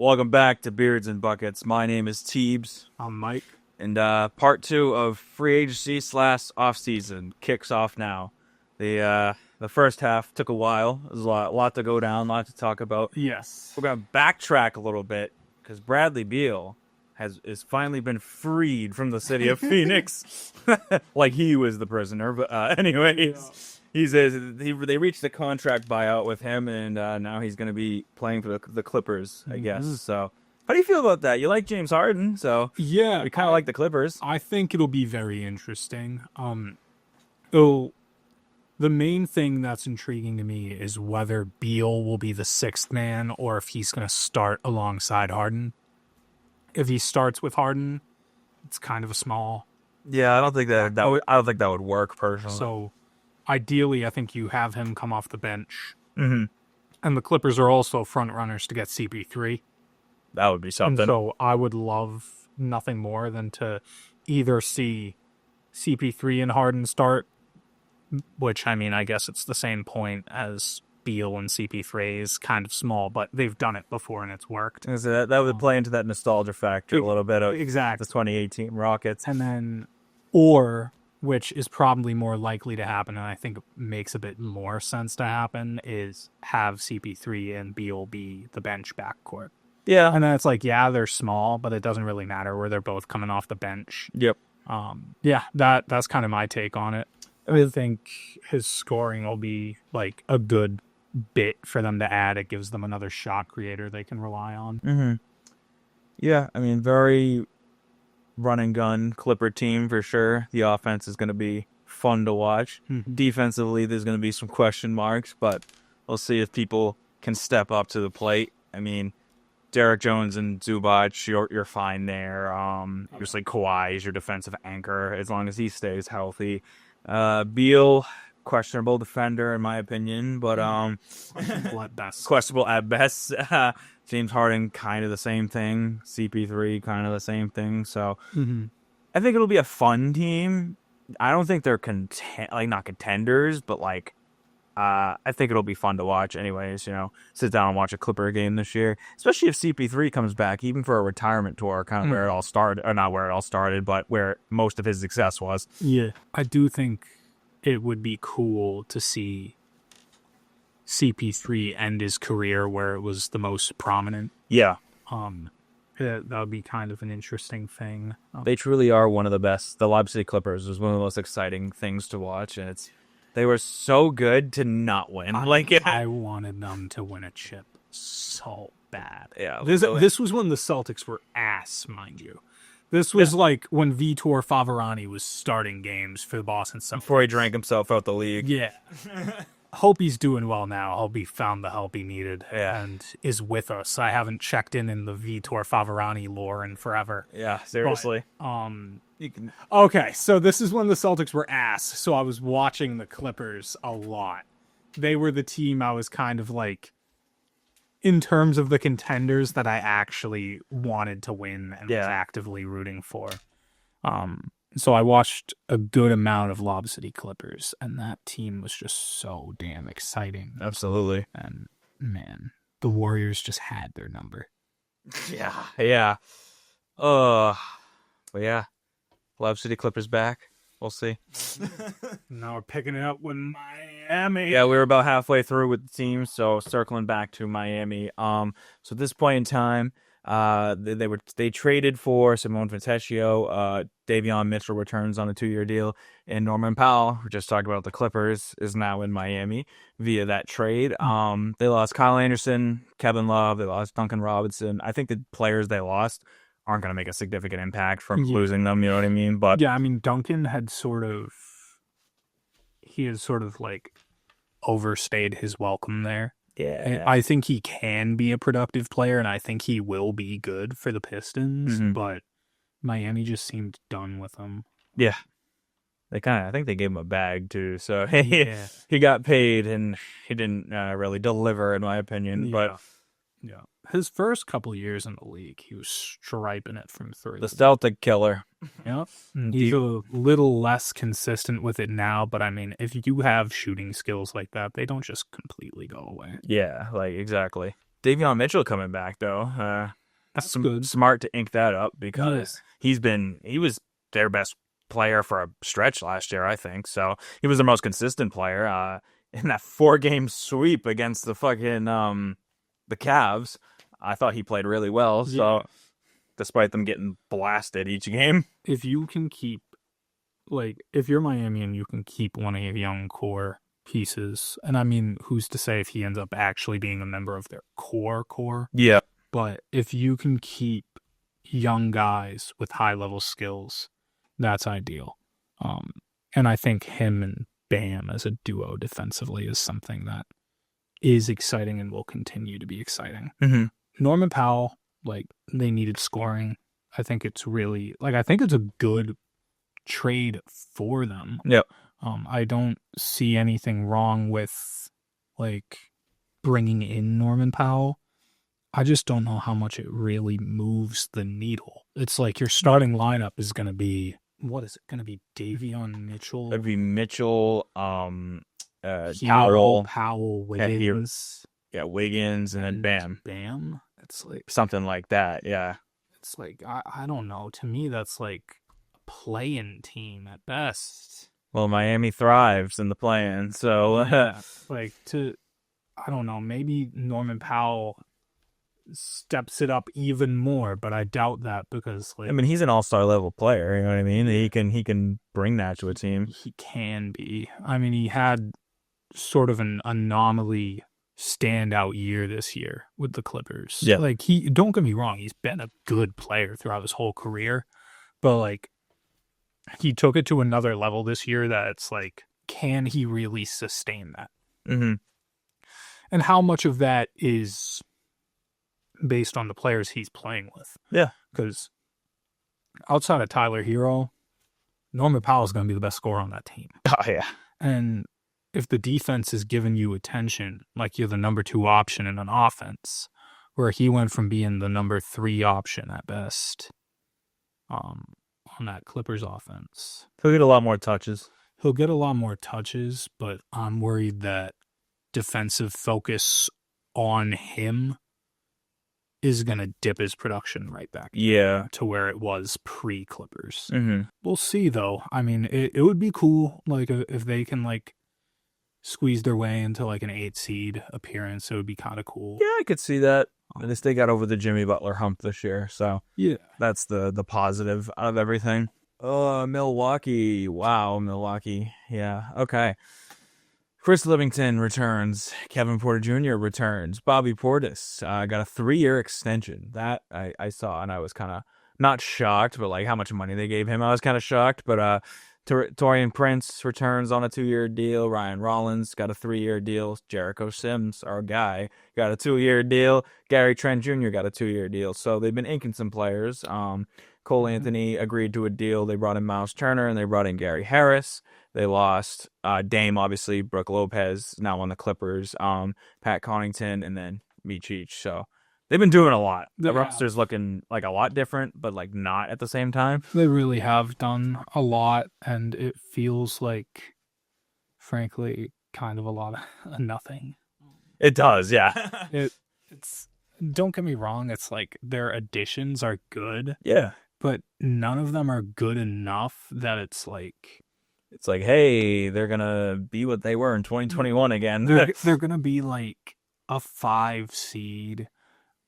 Welcome back to Beards and Buckets. My name is Teebs, I'm Mike. and part two of free agency / offseason kicks off now. The first half took a while. There's a lot to go down, a lot to talk about. Yes. We're gonna backtrack a little bit because Bradley Beal has finally been freed from the city of Phoenix, like he was the prisoner. But anyways. They reached the contract buyout with him, and now he's going to be playing for the Clippers, I guess. So, how do you feel about that? You like James Harden, so Yeah, you kind of like the Clippers. I think it'll be very interesting. The main thing that's intriguing to me is whether Beal will be the sixth man or if he's going to start alongside Harden. If he starts with Harden, it's kind of a small. Yeah, I don't think that would work personally. So, ideally, I think you have him come off the bench. Mm-hmm. And the Clippers are also front runners to get CP3. That would be something. And so I would love nothing more than to either see CP3 and Harden start, which, I mean, I guess it's the same point as Beal and CP3 is kind of small, but they've done it before and it's worked. So that would play into that nostalgia factor a little bit of exactly the 2018 Rockets. And then, or, which is probably more likely to happen, and I think makes a bit more sense to happen, is have CP3 and Beal be the bench backcourt. Yeah. And then it's like, yeah, they're small, but it doesn't really matter where they're both coming off the bench. Yep. Yeah, that's kind of my take on it. I think his scoring will be like a good bit for them to add. It gives them another shot creator they can rely on. Mm-hmm. Yeah, I mean, very run and gun Clipper team for sure. The offense is going to be fun to watch. Mm-hmm. Defensively, there's going to be some question marks, but we'll see if people can step up to the plate. I mean, Derek Jones and Zubac, you're fine there. Obviously, Kawhi is your defensive anchor as long as he stays healthy. Beal, questionable defender in my opinion, but questionable at best. James Harden, kind of the same thing. CP3, kind of the same thing. So I think it'll be a fun team. I don't think they're not contenders, but I think it'll be fun to watch. Anyways, sit down and watch a Clipper game this year, especially if CP3 comes back, even for a retirement tour, kind of where it all started, or not where it all started, but where most of his success was. Yeah, I do think it would be cool to see CP3 end his career where it was the most prominent. Yeah. That would be kind of an interesting thing. They truly are one of the best. The Lob City Clippers was one of the most exciting things to watch, and they were so good to not win. I wanted them to win a chip so bad. Yeah. This was when the Celtics were ass, mind you. This was like when Vitor Favorani was starting games for the Boston Celtics. Before he drank himself out the league. Yeah. Hope he's doing well now. Hope he found the help he needed and is with us. I haven't checked in the Vitor Favorani lore in forever. Yeah, seriously. But, okay, so this is when the Celtics were ass. So I was watching the Clippers a lot. They were the team I was kind of like, in terms of the contenders that I actually wanted to win and was actively rooting for. So I watched a good amount of Lob City Clippers, and that team was just so damn exciting. Absolutely. And, man, the Warriors just had their number. Yeah. But yeah, Lob City Clippers back. We'll see. Now we're picking it up with Miami. Yeah, we were about halfway through with the team, so circling back to Miami. So at this point in time, they traded for Simone Fontecchio. Davion Mitchell returns on a 2-year deal, and Norman Powell, we just talked about the Clippers, is now in Miami via that trade. They lost Kyle Anderson, Kevin Love, they lost Duncan Robinson. I think the players they lost aren't going to make a significant impact from losing them, you know what I mean? But yeah, I mean, Duncan had sort of like overstayed his welcome there. Yeah. I think he can be a productive player, and I think he will be good for the Pistons, but Miami just seemed done with him. Yeah. I think they gave him a bag, too, so he got paid, and he didn't really deliver, in my opinion, but... Yeah. His first couple years in the league, he was striping it from three. The Celtic killer. Yep. He's a little less consistent with it now, but I mean, if you have shooting skills like that, they don't just completely go away. Yeah, exactly. Davion Mitchell coming back though. That's good. Smart to ink that up because he was their best player for a stretch last year, I think. So he was the most consistent player. In that 4-game sweep against the fucking the Cavs, I thought he played really well. So despite them getting blasted each game, if you can keep, like, if you're Miami and you can keep one of your young core pieces, and I mean, who's to say if he ends up actually being a member of their core? Yeah. But if you can keep young guys with high level skills, that's ideal. And I think him and Bam as a duo defensively is something that is exciting and will continue to be exciting. Mm-hmm. Norman Powell, like, they needed scoring. I think it's a good trade for them. Yep. I don't see anything wrong with, like, bringing in Norman Powell. I just don't know how much it really moves the needle. It's like your starting lineup is going to be, what is it going to be? Davion Mitchell? It'd be Mitchell, Powell, Wiggins. Yeah, Wiggins, and then Bam. Bam? It's like something like that, yeah. It's like, I don't know. To me, that's like a play-in team at best. Well, Miami thrives in the play-in, so... I don't know, maybe Norman Powell steps it up even more, but I doubt that because, like... I mean, he's an all-star level player, you know what I mean? He can bring that to a team. He can be. I mean, he had sort of an anomaly standout year this year with the Clippers. Yeah. Like, don't get me wrong, he's been a good player throughout his whole career, but, like, he took it to another level this year that it's like, can he really sustain that? Mm-hmm. And how much of that is based on the players he's playing with? Yeah. Because outside of Tyler Hero, Norman Powell is going to be the best scorer on that team. Oh, yeah. And if the defense is giving you attention, like you're the number 2 option in an offense, where he went from being the number 3 option at best on that Clippers offense. He'll get a lot more touches. But I'm worried that defensive focus on him is going to dip his production right back to where it was pre-Clippers. Mm-hmm. We'll see, though. I mean, it would be cool, like, if they can, like, squeeze their way into, like, an 8 seed appearance. It would be kind of cool. Yeah, I could see that. At least they got over the Jimmy Butler hump this year, so yeah, that's the positive out of everything. Milwaukee. Wow, Milwaukee. Yeah, okay. Chris Livingston returns. Kevin Porter Jr. returns. Bobby Portis got a 3-year extension. That I saw, and I was kind of not shocked, but like how much money they gave him, I was kind of shocked. But Taurean Prince returns on a 2-year deal. Ryan Rollins got a 3-year deal. Jericho Sims, our guy, got a 2-year deal. Gary Trent Jr. got a 2-year deal. So they've been inking some players. Cole Anthony agreed to a deal. They brought in Miles Turner, and they brought in Gary Harris. They lost Dame, obviously, Brooke Lopez, now on the Clippers, Pat Connaughton, and then Michic. So they've been doing a lot. The roster's looking like a lot different, but like not at the same time. They really have done a lot, and it feels like, frankly, kind of a lot of nothing. It does, yeah. It's don't get me wrong, it's like their additions are good. Yeah. But none of them are good enough that it's like... It's like, hey, they're going to be what they were in 2021 again. They're going to be like a 5 seed.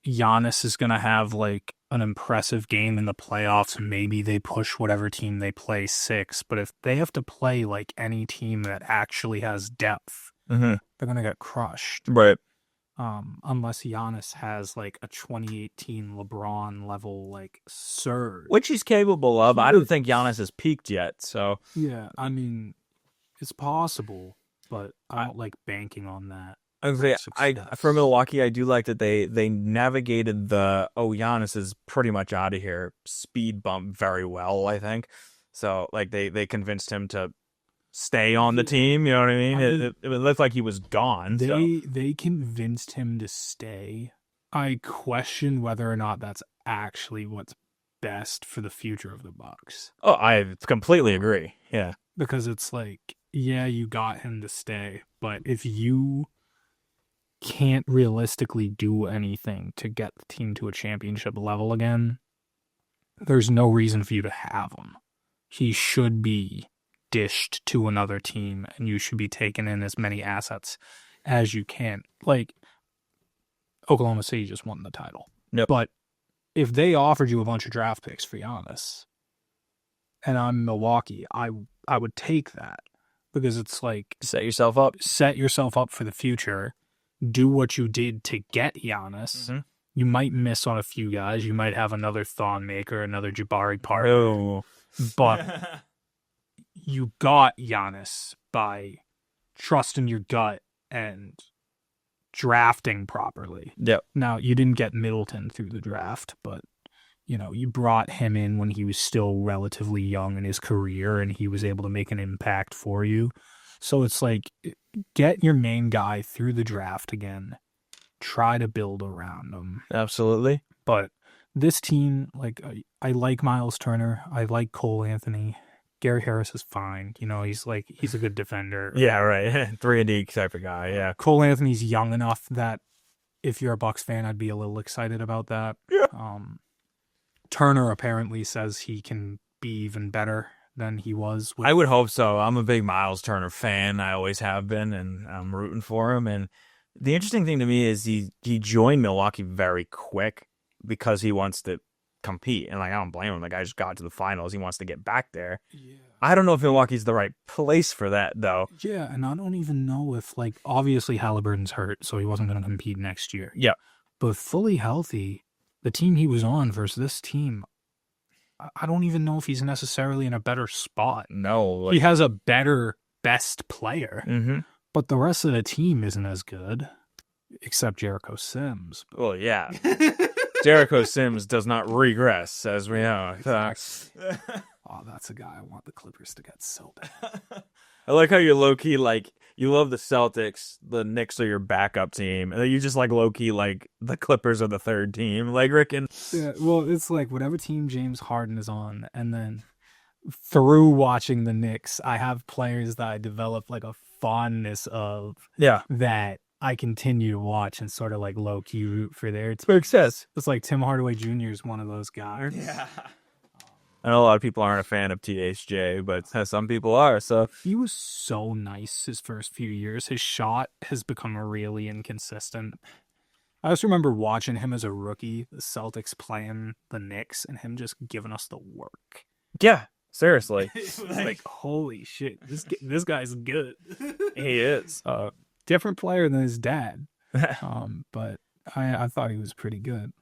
Giannis is going to have like an impressive game in the playoffs. Maybe they push whatever team they play 6. But if they have to play like any team that actually has depth, they're going to get crushed. Right. Unless Giannis has like a 2018 LeBron level like surge, which he's capable of. I don't think Giannis has peaked yet. So yeah, I mean, it's possible, but I don't like banking on that. For Milwaukee, I do like that they navigated the Giannis is pretty much out of here speed bump very well. I think so. Like they convinced him to stay on the team, you know what I mean? It looked like he was gone. They convinced him to stay. I question whether or not that's actually what's best for the future of the Bucks. Oh, I completely agree. Yeah. Because it's like, yeah, you got him to stay, but if you can't realistically do anything to get the team to a championship level again, there's no reason for you to have him. He should be dished to another team, and you should be taking in as many assets as you can. Like, Oklahoma City just won the title. Yep. But if they offered you a bunch of draft picks for Giannis, and I'm Milwaukee, I would take that, because it's like, Set yourself up for the future. Do what you did to get Giannis. Mm-hmm. You might miss on a few guys. You might have another Thon Maker, another Jabari Parker. Oh. But you got Giannis by trusting your gut and drafting properly. Yep. Now, you didn't get Middleton through the draft, but you brought him in when he was still relatively young in his career, and he was able to make an impact for you. So it's like, get your main guy through the draft again. Try to build around him. Absolutely. But this team, like, I like Miles Turner. I like Cole Anthony. Gary Harris is fine. He's a good defender. Yeah, right. 3-and-D type of guy, yeah. Cole Anthony's young enough that if you're a Bucks fan, I'd be a little excited about that. Yeah. Turner apparently says he can be even better than he was. I would hope so. I'm a big Miles Turner fan. I always have been, and I'm rooting for him. And the interesting thing to me is he joined Milwaukee very quick because he wants to compete. And, I don't blame him. The guy just got to the finals. He wants to get back there. Yeah. I don't know if Milwaukee's the right place for that, though. Yeah, and I don't even know if, obviously Halliburton's hurt, so he wasn't going to compete next year. Yeah. But fully healthy, the team he was on versus this team, I don't even know if he's necessarily in a better spot. No. He has a better best player, Mm-hmm. but the rest of the team isn't as good, except Jericho Sims. Well, yeah. Jericho Sims does not regress, as we know. Oh, that's a guy I want the Clippers to get so bad. I like how you're low-key, you love the Celtics, the Knicks are your backup team, and then you just low-key, the Clippers are the third team, Rick and... Yeah, well, it's whatever team James Harden is on, and then through watching the Knicks, I have players that I develop, a fondness of, Yeah. that I continue to watch and sort of, low-key root for there. Makes sense. It's like Tim Hardaway Jr. is one of those guys. Yeah. I know a lot of people aren't a fan of THJ, but some people are, so... He was so nice his first few years. His shot has become really inconsistent. I just remember watching him as a rookie, the Celtics playing the Knicks, and him just giving us the work. Yeah, seriously. Holy shit, this guy's good. He is. Different player than his dad, but I thought he was pretty good.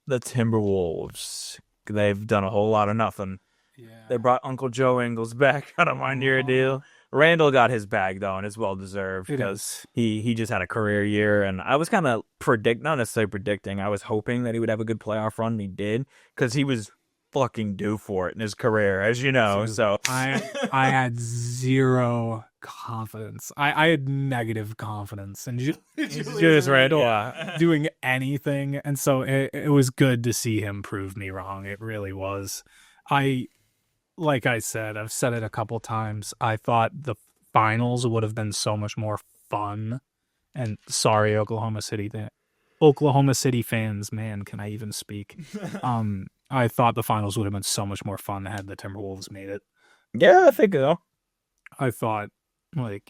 The Timberwolves... They've done a whole lot of nothing. Yeah. They brought Uncle Joe Ingles back on a 1-year deal. Randall got his bag, though, and it's well-deserved because he just had a career year. And I was kind of not necessarily predicting. I was hoping that he would have a good playoff run, and he did because he was fucking due for it in his career, as you know. So I had zero confidence. I had negative confidence in Julius Randle doing anything, and so it was good to see him prove me wrong. It really was. Like I said, I've said it a couple times. I thought the finals would have been so much more fun. And sorry, Oklahoma City fans, man, can I even speak? I thought the finals would have been so much more fun had the Timberwolves made it. Yeah, I think so. I thought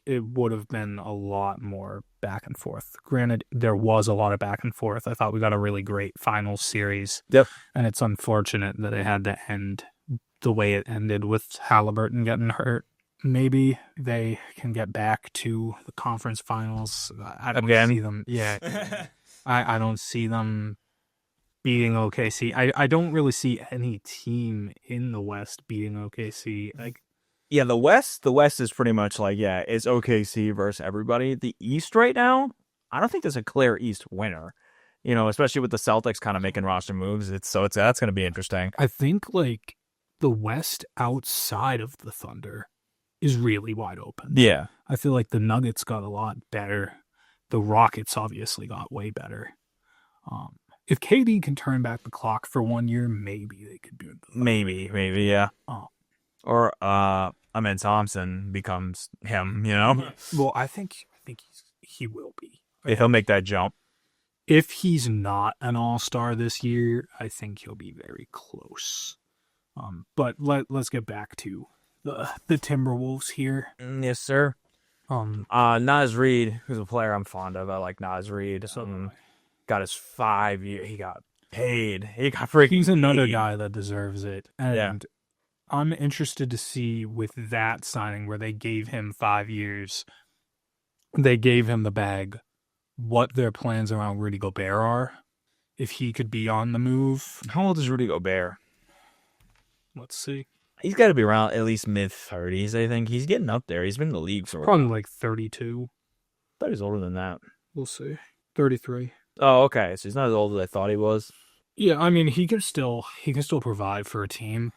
it would have been a lot more back and forth. Granted, there was a lot of back and forth. I thought we got a really great finals series. Yep. And it's unfortunate that it had to end the way it ended with Halliburton getting hurt. Maybe they can get back to the conference finals. I don't see them. Yeah. I don't see them beating OKC. I don't really see any team in the West beating OKC. Yeah, the West is pretty much it's OKC versus everybody. The East right now, I don't think there's a clear East winner. Especially with the Celtics kind of making roster moves. That's going to be interesting. I think the West outside of the Thunder is really wide open. Yeah. I feel like the Nuggets got a lot better. The Rockets obviously got way better. If KD can turn back the clock for 1 year, maybe they could do it. Maybe, yeah. Oh. Or Thompson becomes him, Well, I think he will be. He'll make that jump. If he's not an all-star this year, I think he'll be very close. But let's get back to the Timberwolves here. Yes, sir. Naz Reid, who's a player I'm fond of. I like Naz Reid. Got his 5 year. He got paid. He got freaking. He's another guy that deserves it. And I'm interested to see with that signing where they gave him 5 years, they gave him the bag, what their plans around Rudy Gobert are. If he could be on the move. How old is Rudy Gobert? Let's see. He's got to be around at least mid-30s, I think. He's getting up there. He's been in the league for probably like 32. I thought he was older than that. We'll see. 33. Oh, okay. So he's not as old as I thought he was. Yeah, I mean, he can still provide for a team.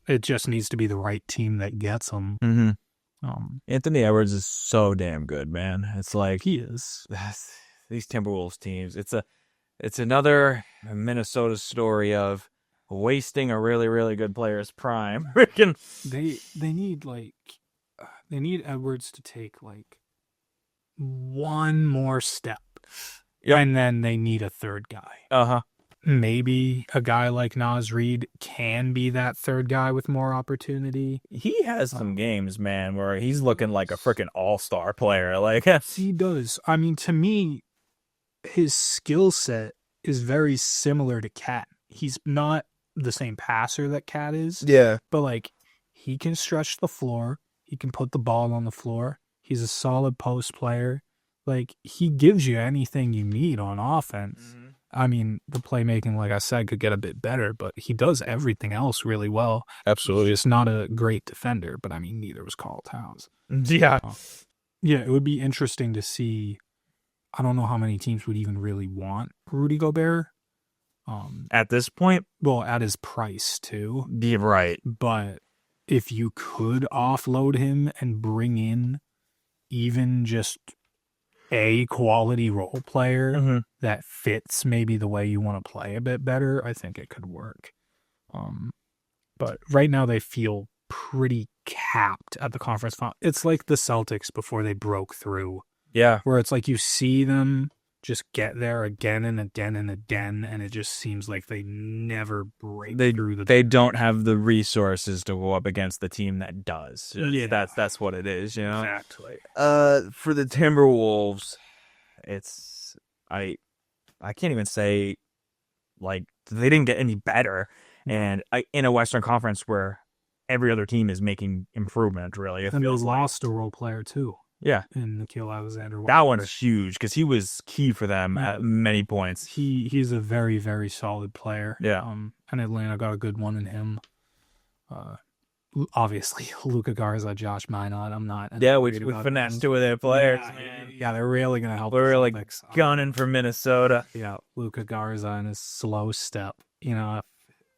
It just needs to be the right team that gets him. Mm-hmm. Anthony Edwards is so damn good, man. It's like he is. These Timberwolves teams. It's another Minnesota story of wasting a really, really good player's prime. They need Edwards to take like one more step. Yep. And then they need a third guy. Uh-huh. Maybe a guy like Naz Reid can be that third guy with more opportunity. He has some games, man, where he's looking like a freaking all-star player. Like he does. I mean, to me, his skill set is very similar to Cat. He's not the same passer that Cat is. Yeah. But like he can stretch the floor. He can put the ball on the floor. He's a solid post player. Like he gives you anything you need on offense. Mm-hmm. I mean, the playmaking, like I said, could get a bit better, but he does everything else really well. Absolutely. He's not a great defender, but I mean, neither was Karl Towns. Yeah. Yeah, it would be interesting to see. I don't know how many teams would even really want Rudy Gobert. At this point? Well, at his price, too. Yeah, right. But if you could offload him and bring in even just a quality role player that fits maybe the way you want to play a bit better, I think it could work. But right now they feel pretty capped at the conference final. It's like the Celtics before they broke through. Yeah. Where it's like you see them just get there again and again and again, and it just seems like they never break through. They don't have the resources to go up against the team that does. Yeah, that's what it is, you know. Exactly. For the Timberwolves, it's I can't even say like they didn't get any better, and in a Western Conference where every other team is making improvement. Really, and they lost a role player too. Yeah. And Nickeil Alexander. That one's huge because he was key for them at many points. He's a very, very solid player. Yeah. And Atlanta got a good one in him. Obviously, Luka Garza, Josh Minot. I'm not. Yeah, we finessed two of their players. Yeah, they're really going to help. We're like gunning for Minnesota. Yeah, Luka Garza and his slow step. You know,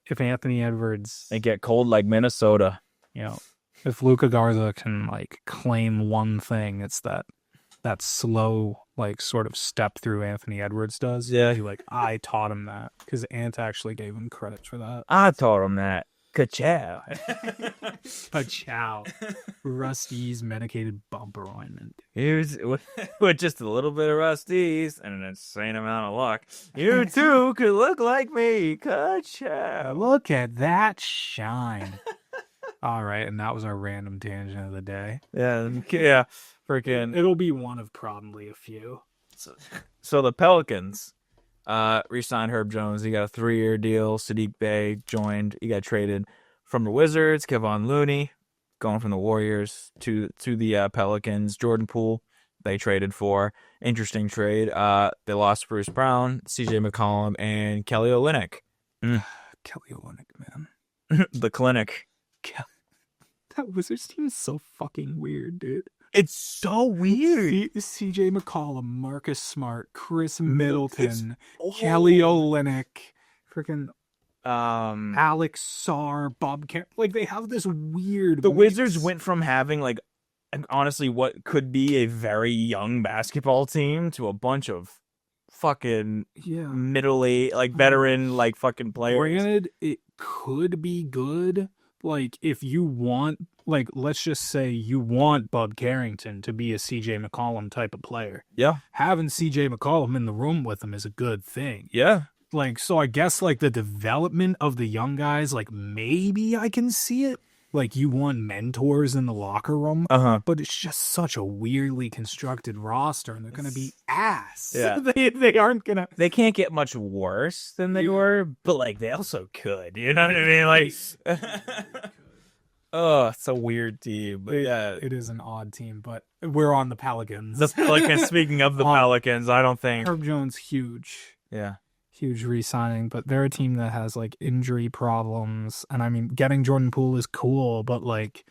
if Anthony Edwards. They get cold like Minnesota. You know. If Luka Garza can like claim one thing, it's that slow like sort of step through Anthony Edwards does. Yeah, I taught him that because Ant actually gave him credit for that. I taught him that. Ka-chow. Ka-chow. Rusty's medicated bumper ointment. Here's with just a little bit of Rusty's and an insane amount of luck. You too could look like me. Ka-chow. Look at that shine. All right, and that was our random tangent of the day. Yeah, freaking. It'll be one of probably a few. So the Pelicans re-signed Herb Jones. He got a 3-year deal. Sadiq Bey joined. He got traded from the Wizards. Kevon Looney going from the Warriors to the Pelicans. Jordan Poole they traded for. Interesting trade. They lost Bruce Brown, C.J. McCollum, and Kelly Olynyk. Kelly Olynyk, man. The clinic. That Wizards team is so fucking weird, dude. It's so weird. C.J. McCollum, Marcus Smart, Chris Middleton, Kelly Olynyk, freaking Alex Sarr, Bob Car- like they have this weird. The Wizards went from having like honestly what could be a very young basketball team to a bunch of fucking middle-aged, like veteran, like fucking players. Granted, it could be good. like, if you want, like, let's just say you want Bud Carrington to be a C.J. McCollum type of player. Yeah. Having C.J. McCollum in the room with him is a good thing. Yeah. Like, so I guess, like, the development of the young guys, like, maybe I can see it. Like, you want mentors in the locker room, but it's just such a weirdly constructed roster, and they're going to be ass. Yeah. They aren't going to... They can't get much worse than they were, but, like, they also could. You know what I mean? Like, oh, it's a weird team. But yeah. It is an odd team, but we're on the Pelicans. The Pelicans, speaking of the Pelicans, I don't think... Herb Jones, huge. Yeah. Huge re-signing, but they're a team that has like injury problems, and I mean, getting Jordan Poole is cool, but like,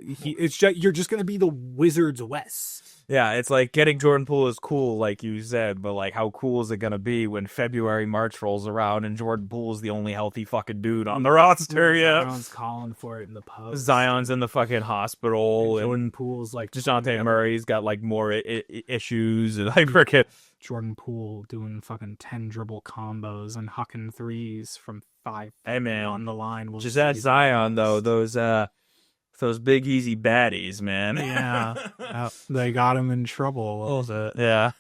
you're just gonna be the Wizards West. Yeah, it's like getting Jordan Poole is cool, like you said, but like, how cool is it gonna be when February, March rolls around and Jordan Poole is the only healthy fucking dude on the roster? Yeah, everyone's calling for it in the pub. Zion's in the fucking hospital, and Jordan Poole's like DeJounte Murray's got like more issues, and I forget. Jordan Poole doing fucking 10 dribble combos and hucking threes from 5 hey man on the line. Just ask Zion though, those big easy baddies, man. Yeah. They got him in trouble a little bit. Yeah.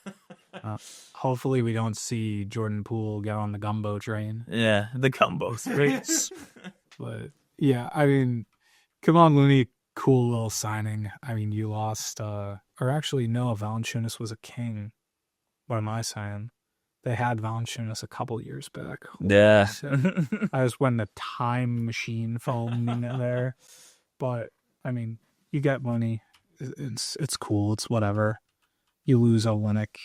Hopefully we don't see Jordan Poole get on the gumbo train. Yeah, the gumbo train. But yeah, I mean, come on, Looney, cool little signing. I mean, you lost or actually no, Valanciunas was a king. What am I saying? They had Valanciunas a couple years back. Yeah. That was when the time machine foamed in there. But, I mean, you get money. It's cool. It's whatever. You lose Olynyk.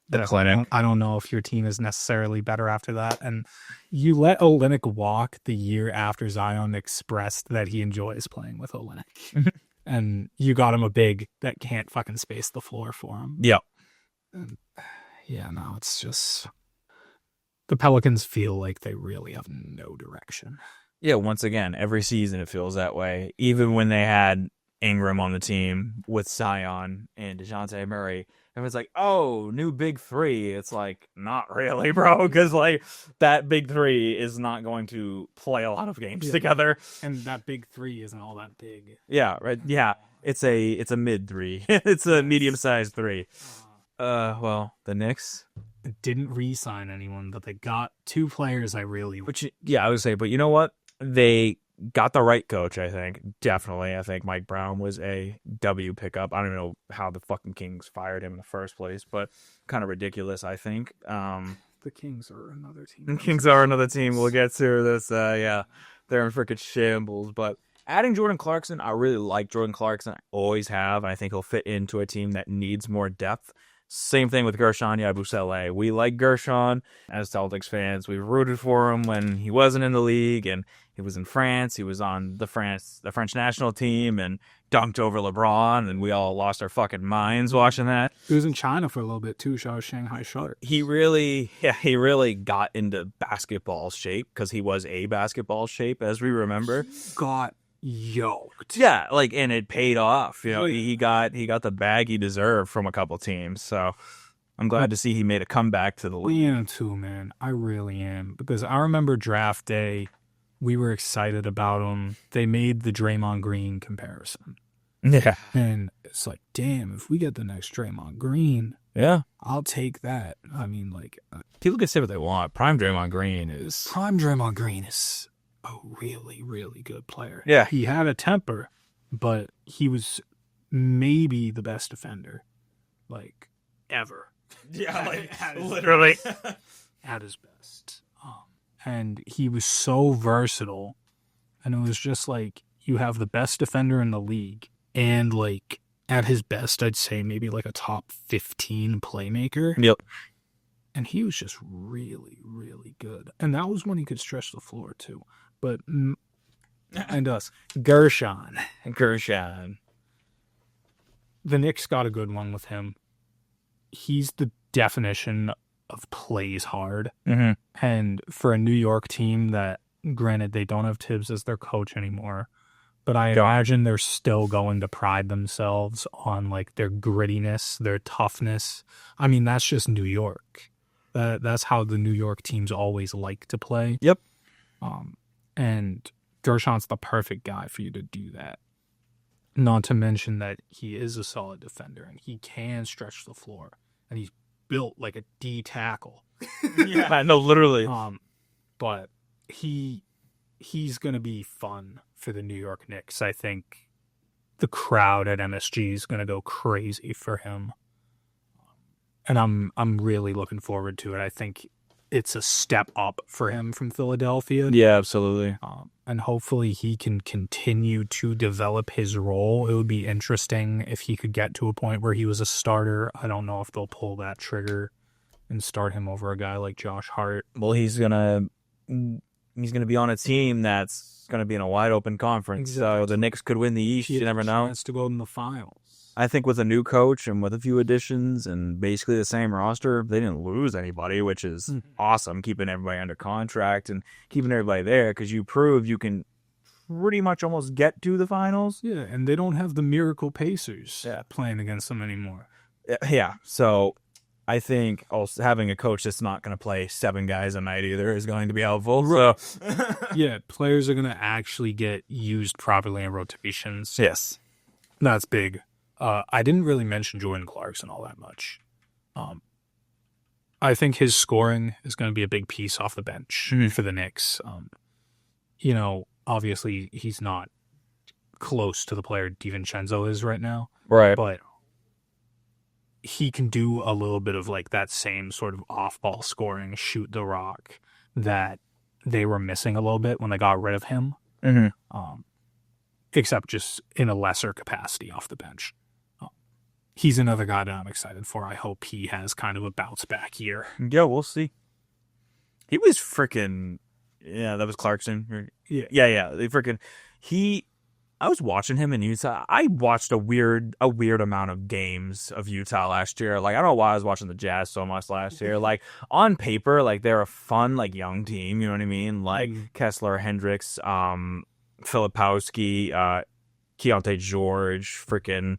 The clinic. I don't know if your team is necessarily better after that. And you let Olynyk walk the year after Zion expressed that he enjoys playing with Olynyk. And you got him a big that can't fucking space the floor for him. Yep. And, yeah, no, it's just the Pelicans feel like they really have no direction. Yeah, once again, every season it feels that way. Even when they had Ingram on the team with Zion and DeJounte Murray, everyone's like, oh, new big three. It's like, not really, bro, because like that big three is not going to play a lot of games together. And that big three isn't all that big. Yeah, right. Yeah, it's a mid three. It's a medium-sized three. Well, the Knicks didn't re-sign anyone, but they got 2 players I really... I would say, but you know what? They got the right coach, I think. Definitely. I think Mike Brown was a W pickup. I don't even know how the fucking Kings fired him in the first place, but kind of ridiculous, I think. The Kings are another team. Kings are another team. We'll get to this. Yeah, they're in freaking shambles, but... Adding Jordan Clarkson, I really like Jordan Clarkson. I always have. I think he'll fit into a team that needs more depth. Same thing with Gershon Yabusele. We like Gershon as Celtics fans. We rooted for him when he wasn't in the league, and he was in France. He was on the French national team and dunked over LeBron, and we all lost our fucking minds watching that. He was in China for a little bit too, Shanghai Sharks. He really got into basketball shape because he was a basketball shape, as we remember. Got yoked. Yeah, like, and it paid off. You know, he got the bag he deserved from a couple teams. So I'm glad to see he made a comeback to the league. I am too, man. I really am, because I remember draft day, we were excited about him. They made the Draymond Green comparison. Yeah, and it's like, damn, if we get the next Draymond Green, yeah, I'll take that. I mean, like, people can say what they want. Prime Draymond Green is a really, really good player. Yeah. He had a temper, but he was maybe the best defender, like, ever. Yeah, like, literally. At his best. And he was so versatile. And it was just like, you have the best defender in the league, and, like, at his best, I'd say maybe, like, a top 15 playmaker. Yep. And he was just really, really good. And that was when he could stretch the floor, too. But, and us, Gershon. The Knicks got a good one with him. He's the definition of plays hard. Mm-hmm. And for a New York team that, granted, they don't have Tibbs as their coach anymore, but I imagine they're still going to pride themselves on, like, their grittiness, their toughness. I mean, that's just New York. That's how the New York teams always like to play. Yep. And Gershon's the perfect guy for you to do that. Not to mention that he is a solid defender and he can stretch the floor. And he's built like a D tackle. Yeah, no, literally. But he's going to be fun for the New York Knicks. I think the crowd at MSG is going to go crazy for him. And I'm really looking forward to it. I think it's a step up for him from Philadelphia. Yeah, absolutely. And hopefully he can continue to develop his role. It would be interesting if he could get to a point where he was a starter. I don't know if they'll pull that trigger and start him over a guy like Josh Hart. Well, he's gonna be on a team that's gonna be in a wide open conference. Exactly. So the Knicks could win the East. You never know. Chance to go in the finals. I think with a new coach and with a few additions and basically the same roster, they didn't lose anybody, which is awesome. Keeping everybody under contract and keeping everybody there because you prove you can pretty much almost get to the finals. Yeah, and they don't have the miracle Pacers playing against them anymore. Yeah, so I think also having a coach that's not going to play 7 guys a night either is going to be helpful. So. Yeah, players are going to actually get used properly in rotations. Yes. That's big. I didn't really mention Jordan Clarkson all that much. I think his scoring is going to be a big piece off the bench for the Knicks. Obviously he's not close to the player DiVincenzo is right now. Right. But he can do a little bit of like that same sort of off-ball scoring, shoot the rock that they were missing a little bit when they got rid of him. Except just in a lesser capacity off the bench. He's another guy that I'm excited for. I hope he has kind of a bounce back year. Yeah, we'll see. He was freaking... Yeah, that was Clarkson. Yeah. I was watching him in Utah. I watched a weird amount of games of Utah last year. Like, I don't know why I was watching the Jazz so much last year. Like, on paper, like, they're a fun, like, young team. You know what I mean? Like, Kessler, Hendricks, Filipowski, Keontae George, freaking...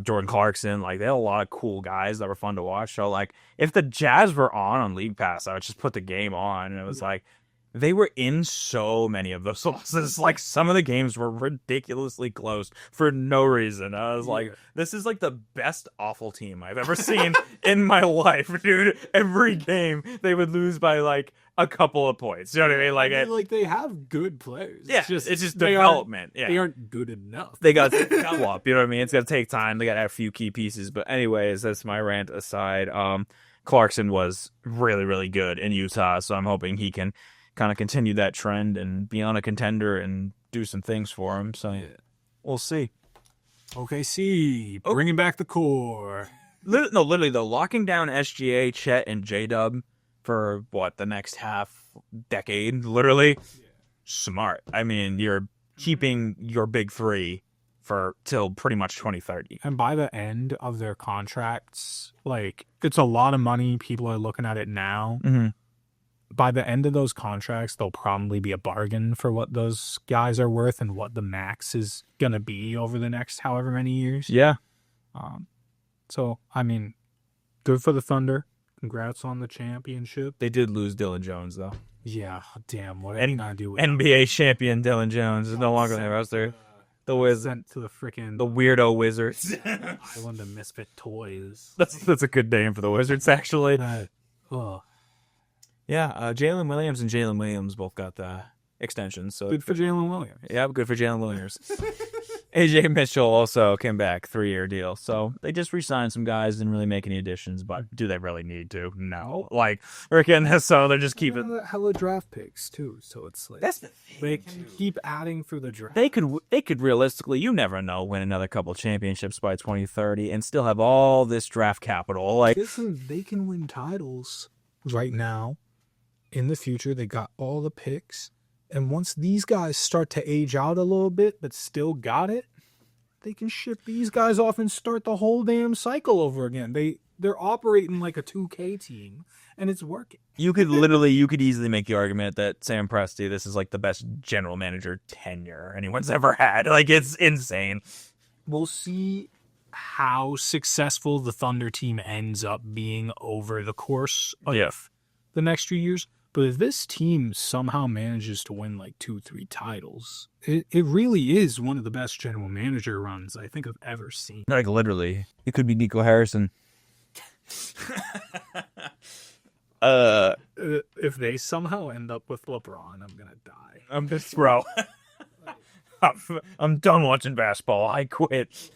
Jordan Clarkson, like they had a lot of cool guys that were fun to watch. So like if the Jazz were on League Pass, I would just put the game on and it was like they were in so many of those losses. Like some of the games were ridiculously close for no reason. I was like, this is like the best awful team I've ever seen in my life, dude. Every game they would lose by like a couple of points. You know what I mean? Like, they have good players. Yeah, it's just development. They aren't good enough. They got to develop. You know what I mean? It's going to take time. They got to have a few key pieces. But anyways, that's my rant aside. Clarkson was really, really good in Utah, so I'm hoping he can kind of continue that trend and be on a contender and do some things for him. So we'll see. OKC, bringing back the core. Literally, though, locking down SGA, Chet, and J-Dub for, the next half decade, literally. Yeah. Smart. I mean, you're keeping your big three for till pretty much 2030. And by the end of their contracts, like, it's a lot of money. People are looking at it now. By the end of those contracts, there'll probably be a bargain for what those guys are worth and what the max is going to be over the next however many years. Yeah. So, I mean, good for the Thunder. Congrats on the championship. They did lose Dylan Jones, though. Yeah, damn. What are you going to do with NBA champion Dylan Jones is no longer on the roster. The Wizards. Sent to the weirdo Wizards. Island of Misfit Toys. That's a good name for the Wizards, actually. Yeah, Jalen Williams and Jalen Williams both got the extensions. So good for Jalen Williams. Yeah, good for Jalen Williams. AJ Mitchell also came back, 3-year deal. So they just re-signed some guys, didn't really make any additions, but do they really need to? No. Like, so they're just keeping hella draft picks too. So it's like that's the thing. They can keep adding through the draft. They could realistically, you never know, win another couple championships by 2030 and still have all this draft capital. Like, listen, they can win titles right now. In the future, they got all the picks. And once these guys start to age out a little bit, but still got it, they can ship these guys off and start the whole damn cycle over again. They're operating like a 2K team, and it's working. You could easily make the argument that Sam Presti, this is like the best general manager tenure anyone's ever had. Like, it's insane. We'll see how successful the Thunder team ends up being over the course of the next few years. But if this team somehow manages to win like 2-3 titles, it really is one of the best general manager runs I think I've ever seen. Like, literally. It could be Nico Harrison. If they somehow end up with LeBron, I'm going to die. I'm just, bro. I'm done watching basketball. I quit.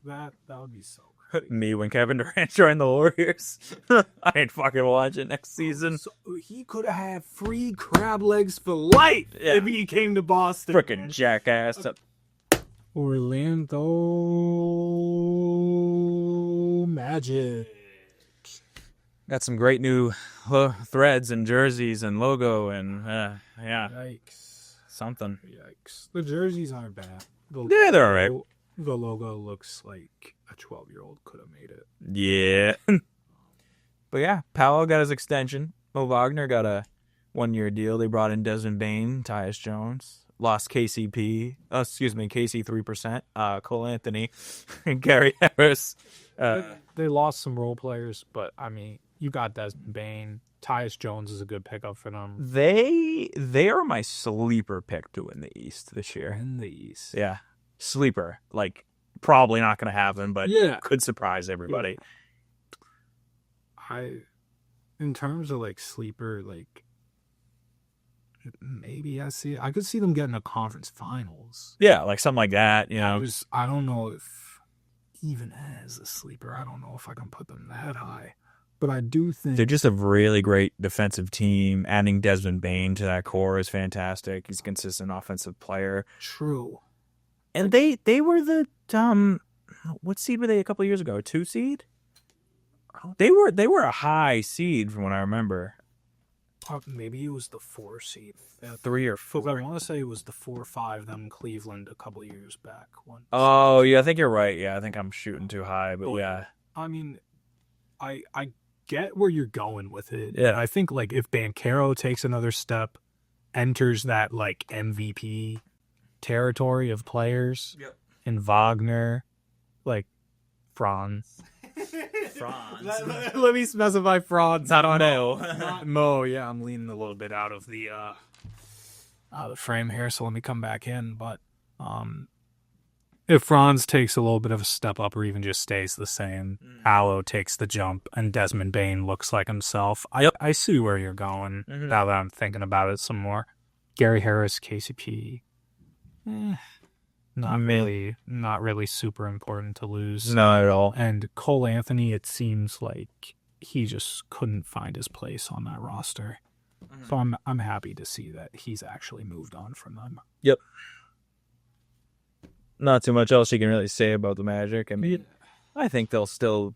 That would be so great. Me when Kevin Durant joined the Warriors. I ain't fucking watching next season. So he could have free crab legs for life if he came to Boston. Frickin' jackass. Orlando Magic. Got some great new threads and jerseys and logo and yeah. Yikes. Something. Yikes. The jerseys aren't bad. Yeah, they're alright. The logo looks like a 12-year-old could have made it. Yeah. But yeah, Powell got his extension. Mo Wagner got a 1-year deal. They brought in Desmond Bane, Tyus Jones. Lost KCP. KC 3%. Cole Anthony. And Gary Harris. They lost some role players, but I mean, you got Desmond Bane. Tyus Jones is a good pickup for them. They are my sleeper pick to win the East this year. In the East. Yeah. Sleeper. Like, probably not going to happen, but could surprise everybody. In terms of, like, sleeper, like, maybe I could see them getting a conference finals. Yeah, like something like that, you know. I don't know if, even as a sleeper, I don't know if I can put them that high. But I do think they're just a really great defensive team. Adding Desmond Bane to that core is fantastic. He's a consistent offensive player. True. And they were the what seed were they a couple of years ago? A 2 seed? They were a high seed from what I remember. Maybe it was the 4 seed. 3 or 4. I want to say it was the 4-5 them Cleveland a couple of years back. Oh yeah, I think you're right. Yeah, I think I'm shooting too high, but yeah. I mean, I get where you're going with it. Yeah. I think like if Banchero takes another step, enters that like MVP territory of players, and Wagner, like Franz. Let me specify Franz. I don't know. Not Mo. Yeah, I'm leaning a little bit out of the frame here, so let me come back in. But if Franz takes a little bit of a step up or even just stays the same, Allo takes the jump, and Desmond Bane looks like himself. I see where you're going now that I'm thinking about it some more. Gary Harris, KCP. Not really super important to lose. Not at all. And Cole Anthony, it seems like he just couldn't find his place on that roster. So I'm happy to see that he's actually moved on from them. Yep. Not too much else you can really say about the Magic. I mean, I think they'll still.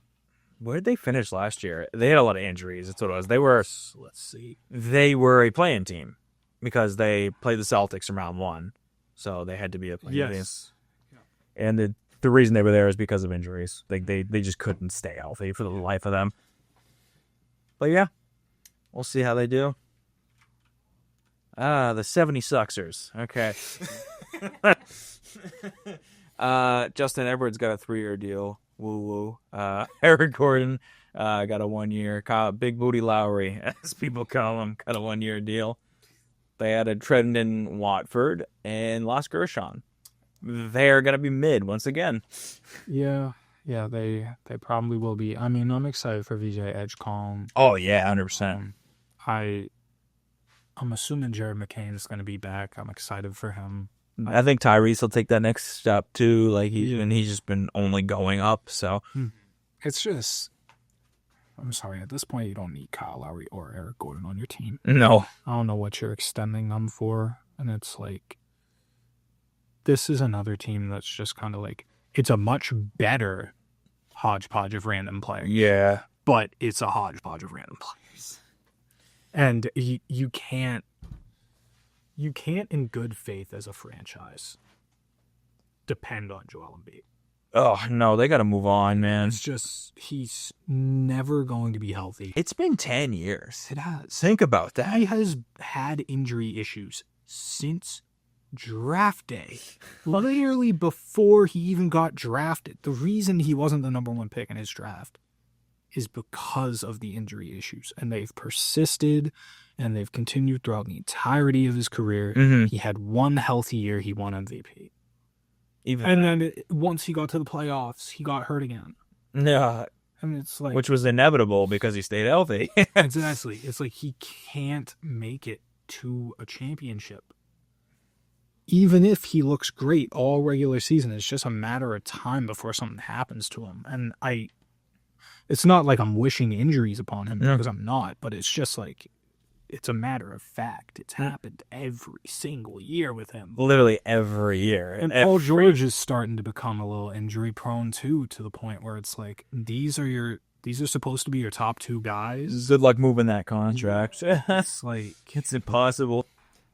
Where did they finish last year? They had a lot of injuries. That's what it was. They were. Let's see. They were a playing team because they played the Celtics in round 1, so they had to be a playing team. And the reason they were there is because of injuries. Like they just couldn't stay healthy for the life of them. But yeah, we'll see how they do. The 76ers. Okay. Justin Edwards got a 3-year deal. Woo woo. Eric Gordon got a 1-year. Big Booty Lowry, as people call him, got a 1-year deal. They added Trendon Watford and lost Gershon. They're gonna be mid once again. Yeah, they probably will be. I mean, I'm excited for VJ Edgecombe. Oh yeah, 100%. I'm assuming Jared McCain is gonna be back. I'm excited for him. I think Tyrese will take that next step too. Like he's just been only going up. So it's just, I'm sorry. At this point, you don't need Kyle Lowry or Eric Gordon on your team. No, I don't know what you're extending them for, and it's like, this is another team that's just kind of like, it's a much better hodgepodge of random players. Yeah, but it's a hodgepodge of random players, and you can't in good faith as a franchise depend on Joel Embiid. Oh no, they got to move on, man. It's just he's never going to be healthy. It's been 10 years. It has. Think about that. He has had injury issues since draft day, literally before he even got drafted. The reason he wasn't the number 1 pick in his draft is because of the injury issues, and they've persisted, and they've continued throughout the entirety of his career. Mhm. He had one healthy year, he won MVP. Even And then once he got to the playoffs, he got hurt again. yeah, I mean, it's like... which was inevitable because he stayed healthy. Exactly. It's like he can't make it to a championship. Even if he looks great all regular season, it's just a matter of time before something happens to him. And it's not like I'm wishing injuries upon him, because I'm not, but it's just like, it's a matter of fact. It's happened every single year with him. Literally every year. And Paul George is starting to become a little injury prone too, to the point where it's like, these are supposed to be your top two guys. Good luck moving that contract. It's like, it's impossible.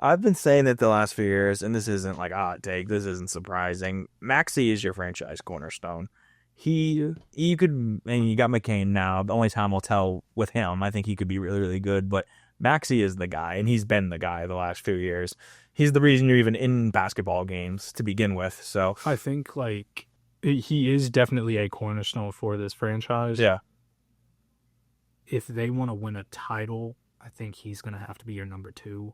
I've been saying it the last few years, and this isn't like a hot take. This isn't surprising. Maxey is your franchise cornerstone. You got McCain now. The only time will tell with him. I think he could be really, really good, but Maxey is the guy, and he's been the guy the last few years. He's the reason you're even in basketball games to begin with. So I think like he is definitely a cornerstone for this franchise. Yeah. If they want to win a title, I think he's going to have to be your number 2.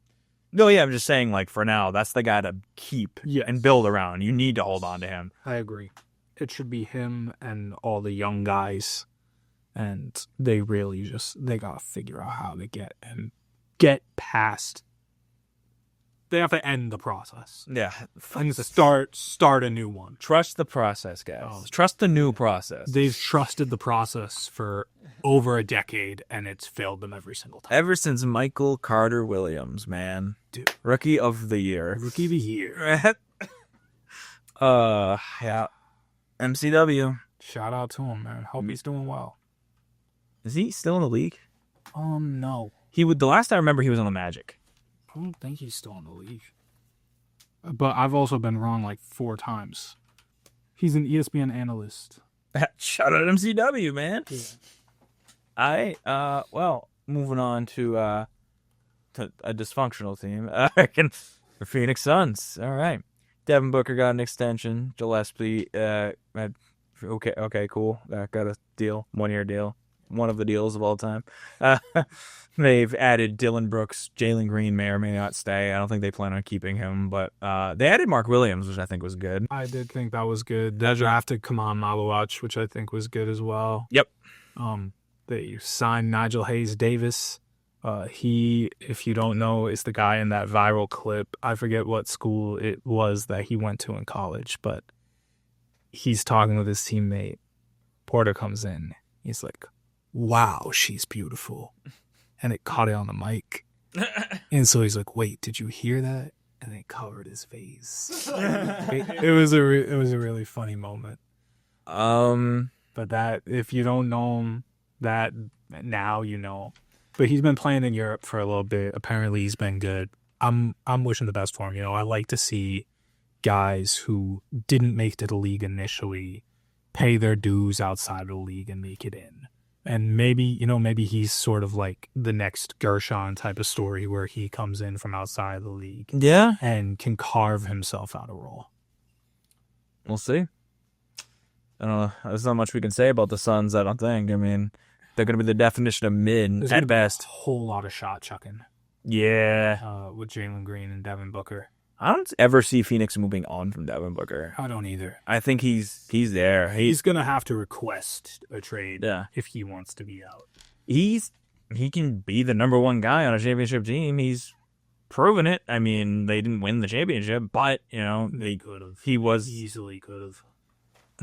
No, yeah, I'm just saying, like, for now, that's the guy to keep and build around. You need to hold on to him. I agree. It should be him and all the young guys. And they really they got to figure out how to get past. They have to end the process. Yeah. And start a new one. Trust the process, guys. Trust the new process. They've trusted the process for over a decade, and it's failed them every single time. Ever since Michael Carter Williams, man. Dude. Rookie of the year. Rookie of the year. Yeah. MCW. Shout out to him, man. Hope he's doing well. Is he still in the league? No. The last I remember, he was on the Magic. I don't think he's still in the league. But I've also been wrong like 4 times. He's an ESPN analyst. Shout out MCW, man. Yeah. Well, moving on to a dysfunctional team. The Phoenix Suns. All right. Devin Booker got an extension. Gillespie, okay, cool. Got a deal, 1-year deal. One of the deals of all time. They've added Dylan Brooks. Jalen Green may or may not stay. I don't think they plan on keeping him, but they added Mark Williams, which I think was good. I did think that was good. They drafted Kaman Maluach, which I think was good as well. Yep. They signed Nigel Hayes-Davis. He, if you don't know, is the guy in that viral clip. I forget what school it was that he went to in college, but he's talking with his teammate. Porter comes in. He's like, wow, she's beautiful. And it caught it on the mic. And so he's like, wait, did you hear that? And it covered his face. It was a really funny moment. But that, if you don't know him, that now you know. But he's been playing in Europe for a little bit. Apparently he's been good. I'm wishing the best for him. You know, I like to see guys who didn't make it to the league initially pay their dues outside of the league and make it in. And maybe he's sort of like the next Gershon type of story where he comes in from outside of the league. Yeah. And can carve himself out a role. We'll see. I don't know. There's not much we can say about the Suns, I don't think. I mean, they're going to be the definition of mid There's at best. A whole lot of shot chucking. Yeah. With Jalen Green and Devin Booker. I don't ever see Phoenix moving on from Devin Booker. I don't either. I think he's there. He's going to have to request a trade if he wants to be out. He can be the number 1 guy on a championship team. He's proven it. I mean, they didn't win the championship, but, they could have. He was easily could have.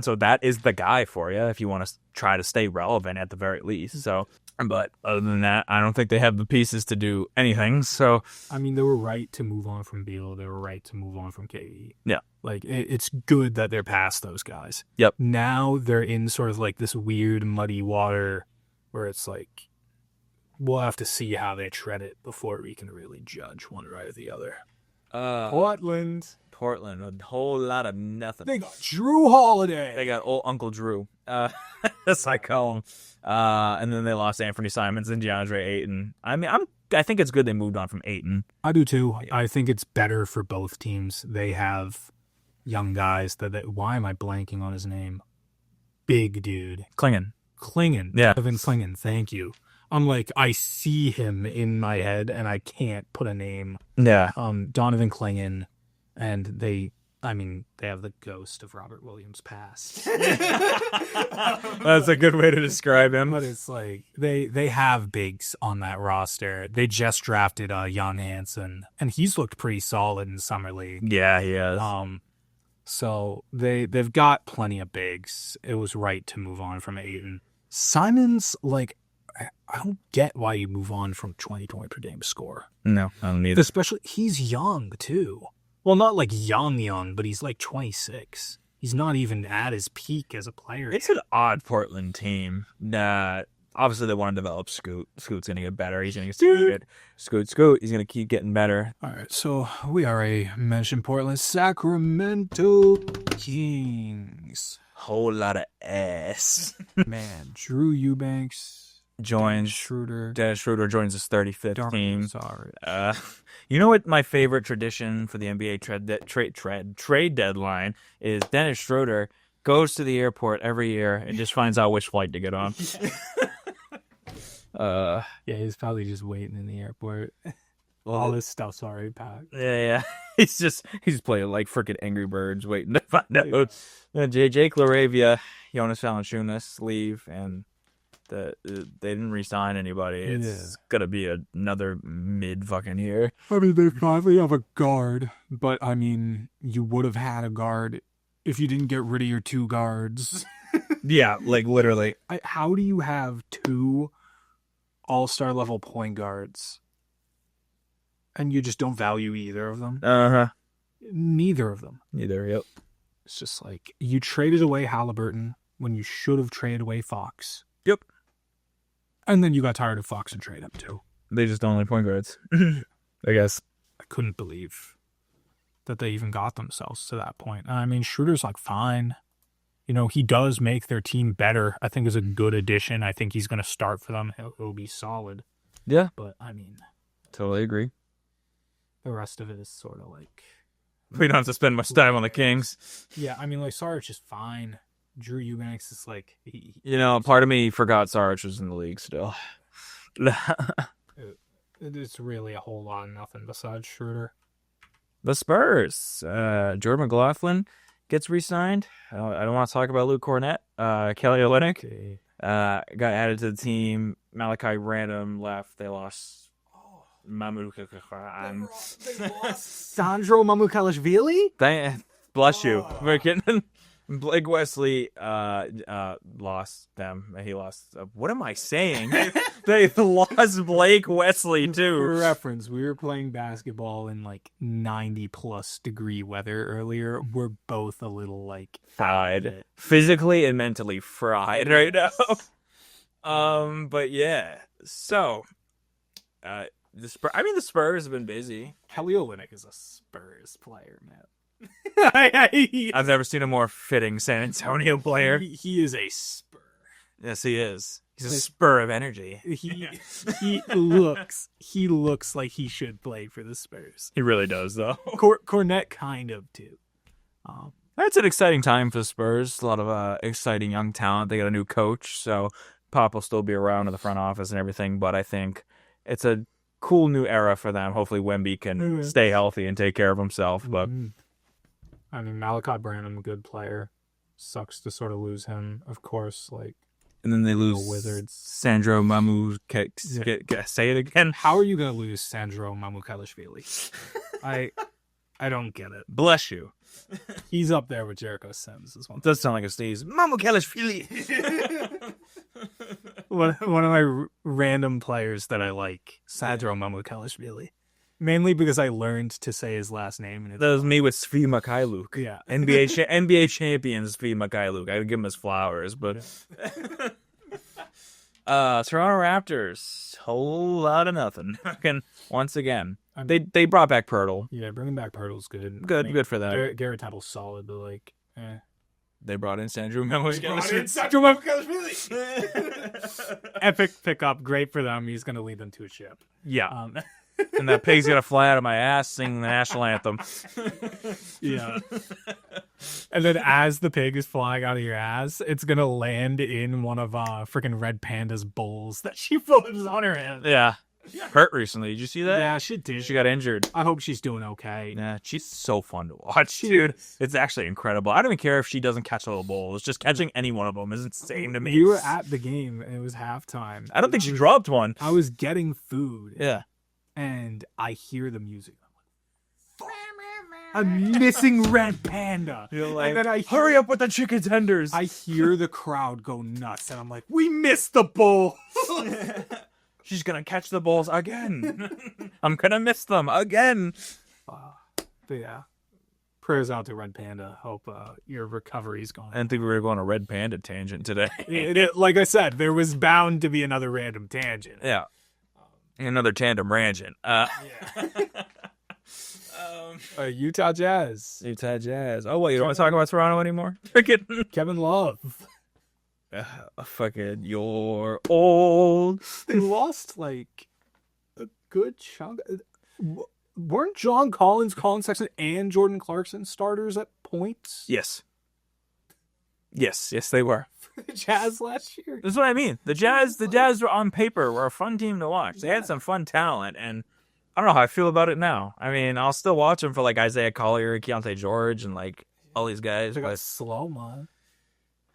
So that is the guy for you if you want to try to stay relevant at the very least. So, but other than that, I don't think they have the pieces to do anything. So, I mean, they were right to move on from Beal. They were right to move on from KD. Yeah. Like, it's good that they're past those guys. Yep. Now they're in sort of like this weird muddy water where it's like, we'll have to see how they tread it before we can really judge one right or the other. Portland, a whole lot of nothing. They got Drew Holiday. They got old Uncle Drew, as I call him. And then they lost Anthony Simons and DeAndre Ayton. I mean, I think it's good they moved on from Ayton. I do too. Yeah. I think it's better for both teams. They have young guys why am I blanking on his name? Big dude. Klingon. Yeah. Evan Klingon, thank you. I'm like, I see him in my head, and I can't put a name. Yeah. Donovan Clingan, and they have the ghost of Robert Williams past. That's a good way to describe him. But it's like they have bigs on that roster. They just drafted Jan Hansen, and he's looked pretty solid in summer league. Yeah, he has. So they've got plenty of bigs. It was right to move on from Ayton. Simmons, like, I don't get why you move on from 20 per game score. No, I don't either. Especially, he's young too. Well, not like young, but he's like 26. He's not even at his peak as a player. It's an odd Portland team. Obviously, they want to develop Scoot. Scoot's going to get better. He's going to get good. Scoot. He's going to keep getting better. All right, so we already mentioned Portland. Sacramento Kings. Whole lot of ass. Man, Drew Eubanks joins. Schroeder. Dennis Schroeder joins his 35th Darn, team. Sorry. You know what my favorite tradition for the NBA trade deadline is? Dennis Schroeder goes to the airport every year and just finds out which flight to get on. Yeah, he's probably just waiting in the airport. All this stuff's already packed. Yeah. He's playing like freaking Angry Birds, waiting to find out. Jake LaRavia, Jonas Valanciunas leave, and they didn't re-sign anybody. It's gonna be another mid fucking year. I mean, they finally have a guard, but I mean, you would have had a guard if you didn't get rid of your two guards. Yeah, like literally. How do you have two all-star level point guards and you just don't value either of them? Neither of them. Neither, yep. It's just like, you traded away Halliburton when you should have traded away Fox. Yep. And then you got tired of Fox and traded him too. They just don't like point guards, I guess. I couldn't believe that they even got themselves to that point. I mean, Schroeder's like fine. You know, he does make their team better. I think is a good addition. I think he's going to start for them. He'll be solid. Yeah. But, I mean, totally agree. The rest of it is sort of like... We don't have to spend much time on the Kings. Yeah, I mean, like, Saric is fine. Drew Eubanks is like... part of me forgot Saric was in the league still. It's really a whole lot of nothing besides Schroeder. The Spurs. Jordan McLaughlin gets re-signed. I don't want to talk about Luke Cornett. Kelly Olynyk got added to the team. Malachi Random left. They lost Sandro Mamukelashvili? Bless you. Blake Wesley lost them. He lost. What am I saying? They lost Blake Wesley too. For reference, we were playing basketball in like 90+ degree weather earlier. We're both a little like fried, physically and mentally fried right now. But yeah. So, the Spurs have been busy. Kelly Olynyk is a Spurs player, man. I've never seen a more fitting San Antonio player. He is a Spur. Yes, he is. He's a spur of energy. He looks like he should play for the Spurs. He really does, though. Cornette kind of too. It's an exciting time for the Spurs. A lot of exciting young talent. They got a new coach, so Pop will still be around in the front office and everything. But I think it's a cool new era for them. Hopefully, Wemby can stay healthy and take care of himself. But. I mean, Malachi Branham, a good player. Sucks to sort of lose him, of course. Like, and then they lose the Wizards. Sandro Mamu. Say it again. How are you gonna lose Sandro Mamukelashvili? I don't get it. Bless you. He's up there with Jericho Sims. This one does sound like a sneeze. Mamukelashvili. One of my random players that I like, Sandro Mamukelashvili. Mainly because I learned to say his last name. And that was me with Svi Mikhailuk. Yeah. NBA champion Svi Mikhailuk. I would give him his flowers, but... Toronto Raptors. Whole lot of nothing. Once again. They brought back Pirtle. Yeah, bringing back Pirtle's good. Good for that. Garrett Temple's solid, but like... They brought in Sandro Mamukelashvili. Epic pickup. Great for them. He's going to lead them to a chip. Yeah. And that pig's gonna fly out of my ass singing the national anthem. Yeah. And then as the pig is flying out of your ass, it's gonna land in one of freaking Red Panda's bowls that she floats on her head. Yeah. She got hurt recently. Did you see that? Yeah, she did. She got injured. I hope she's doing okay. Yeah, she's so fun to watch, dude. It's actually incredible. I don't even care if she doesn't catch all the bowls. Just catching any one of them is insane to me. You were at the game, and it was halftime. I don't think she dropped one. I was getting food. Yeah. And I hear the music. I'm missing Red Panda. You're like, and then I hurry up with the chicken tenders. I hear the crowd go nuts, and I'm like, we missed the bowl. She's gonna catch the balls again. I'm gonna miss them again. But yeah, prayers out to Red Panda. Hope your recovery's gone. I didn't think we were going on a Red Panda tangent today. Like I said, there was bound to be another random tangent. Yeah. Another tandem rangent. Utah Jazz. Utah Jazz. Oh, wait, you don't want to talk about Toronto anymore? Freaking Kevin Love. Fucking, you're old. They lost like a good chunk. Weren't John Collins, Colin Sexton, and Jordan Clarkson starters at points? Yes, they were. For the Jazz last year. That's what I mean. The Jazz were on paper were a fun team to watch. They had some fun talent, and I don't know how I feel about it now. I mean, I'll still watch them for like Isaiah Collier, Keontae George, and like all these guys. They got Slow-Mo.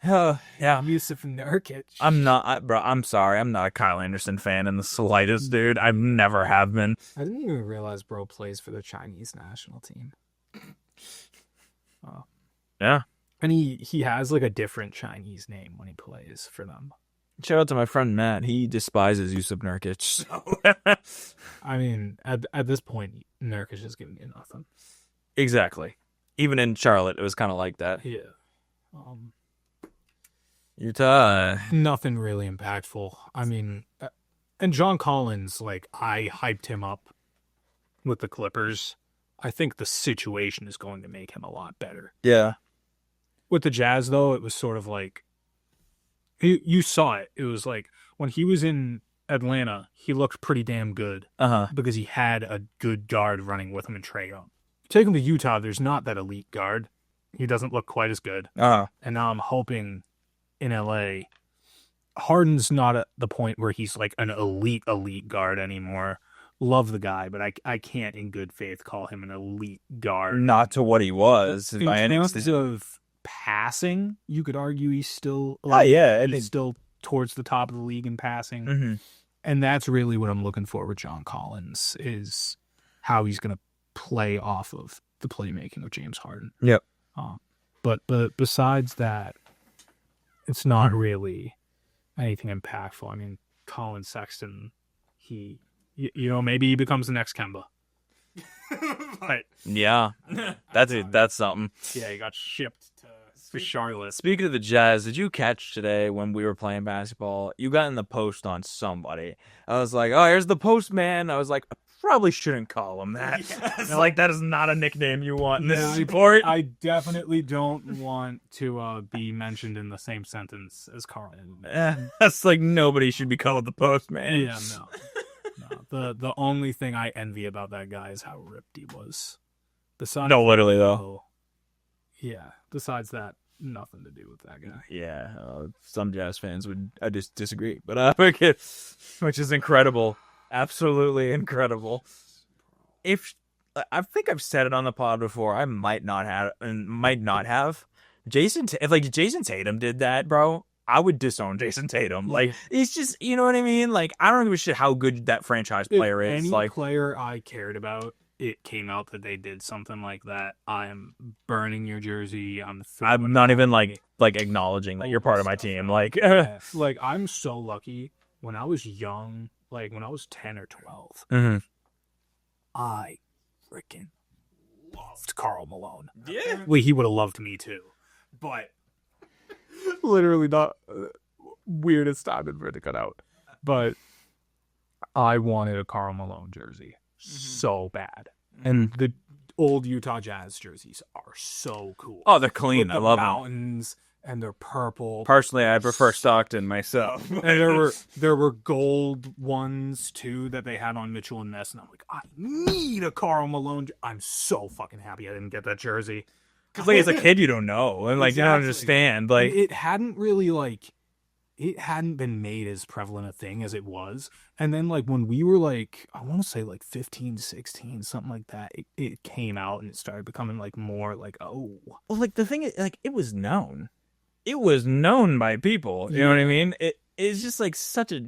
Yeah. Yusuf Nurkic. I'm sorry. I'm not a Kyle Anderson fan in the slightest, dude. I never have been. I didn't even realize bro plays for the Chinese national team. Oh. Yeah. And he has like a different Chinese name when he plays for them. Shout out to my friend Matt. He despises Yusuf Nurkic. So. I mean, at this point, Nurkic is giving you nothing. Exactly. Even in Charlotte, it was kind of like that. Yeah. Utah. Nothing really impactful. I mean, and John Collins, like, I hyped him up with the Clippers. I think the situation is going to make him a lot better. Yeah. With the Jazz, though, it was sort of like, you saw it. It was like, when he was in Atlanta, he looked pretty damn good. Because he had a good guard running with him in Trae Young. Take him to Utah, there's not that elite guard. He doesn't look quite as good. And now I'm hoping in LA, Harden's not at the point where he's like an elite guard anymore. Love the guy, but I can't in good faith call him an elite guard. Not to what he was. In terms of passing, you could argue he's still he's still towards the top of the league in passing. Mm-hmm. And that's really what I'm looking for with John Collins, is how he's going to play off of the playmaking of James Harden. Yep. But besides that, it's not really anything impactful. I mean, Colin Sexton, maybe he becomes the next Kemba. But yeah, that's something. Yeah, he got shipped to Charlotte. Speaking of the Jazz, did you catch today when we were playing basketball? You got in the post on somebody. I was like, oh, here's the postman. I was like, I probably shouldn't call him that. Yes. Like, that is not a nickname you want in this sport. I definitely don't want to be mentioned in the same sentence as Carl. That's like nobody should be called the postman. Yeah, no. The only thing I envy about that guy is how ripped he was. Besides, no, literally though. Yeah. Besides that, nothing to do with that guy. Yeah, some Jazz fans would just disagree, but which is incredible, absolutely incredible. If I think I've said it on the pod before, I might not have. If Jason Tatum did that, bro, I would disown Jason Tatum. Like, it's just, you know what I mean? Like, I don't give a shit how good that franchise player is. Any like, player I cared about, it came out that they did something like that, I am burning your jersey. I'm not even like acknowledging that you're part of my team. Like, like, I'm so lucky. When I was young, like when I was 10 or 12, mm-hmm. I freaking loved Karl Malone. Yeah, well, he would have loved me too, but literally not weirdest time ever to cut out. But I wanted a Karl Malone jersey. So bad. And the old Utah Jazz jerseys are so cool. Oh, they're clean. I love them. Mountains, and they're purple. Personally, I prefer Stockton myself. And there were gold ones too that they had on Mitchell and Ness, and I'm like, I need a Karl Malone. I'm so fucking happy I didn't get that jersey. Because like as a kid, you don't know, and like you don't understand. Like it hadn't really it hadn't been made as prevalent a thing as it was. And then like when we were like, I want to say like 15, 16, something like that, it came out and it started becoming like more like, oh. Well, like the thing is, like it was known. It was known by people. You know what I mean? It's just like such a,